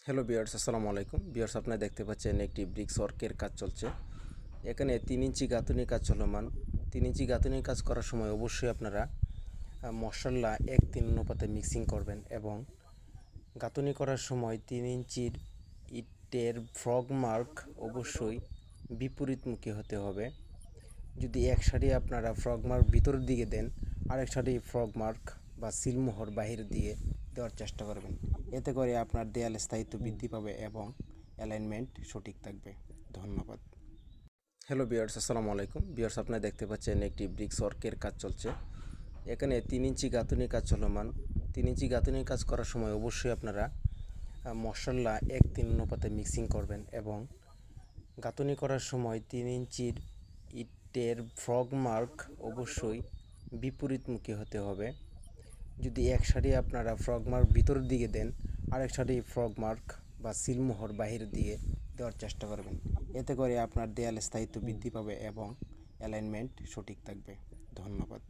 Hello viewers, আসসালামু আলাইকুম viewers. আপনারা দেখতে পাচ্ছেন একটি ব্রিক্স ওয়ার্কের কাজ চলছে। এখানে 3 ইঞ্চি গাঁথুনির কাজ চলমান। 3 ইঞ্চি গাঁথুনির কাজ করার সময় অবশ্যই আপনারা মশলা 1:3 অনুপাতে মিক্সিং করবেন এবং গাঁথুনি করার সময় 3 ইঞ্চির ইটের ফ্রগ মার্ক অবশ্যই বিপরীতমুখী হতে হবে। যদি এক সাইডে আপনারা ফ্রগ মার্ক ভিতরের দিকে দেন, আরেক সাইডে ফ্রগ মার্ক বা সিলমোহর বাহিরের দিকে দেওয়ার চেষ্টা করবেন। এতে করে আপনার দেয়ালের স্থায়িত্ব বৃদ্ধি পাবে এবং অ্যালাইনমেন্ট সঠিক থাকবে। ধন্যবাদ। হ্যালো ভিউয়ার্স, আসসালামু আলাইকুম ভিউয়ার্স। আপনারা দেখতে পাচ্ছেন একটি ব্রিক্স ওয়ার্কের কাজ চলছে। এখানে 3 ইঞ্চি গাঁথুনির কাজ চলমান। 3 ইঞ্চি গাঁথুনির কাজ করার সময় অবশ্যই আপনারা মশলা 1:3 অনুপাতে মিক্সিং করবেন এবং গাঁথুনি করার সময় 3 ইঞ্চির ইটের ফ্রগ মার্ক অবশ্যই বিপরীতমুখী হতে হবে। যদি এক সাইডে আপনারা ফ্রগ মার্ক ভিতরের দিকে দেন, আরেক সাইডে ফ্রগ মার্ক বা সিলমোহর বাহিরের দিকে দেওয়ার চেষ্টা করবেন। এতে করে আপনার দেয়ালের স্থায়িত্ব বৃদ্ধি পাবে এবং অ্যালাইনমেন্ট সঠিক থাকবে। ধন্যবাদ।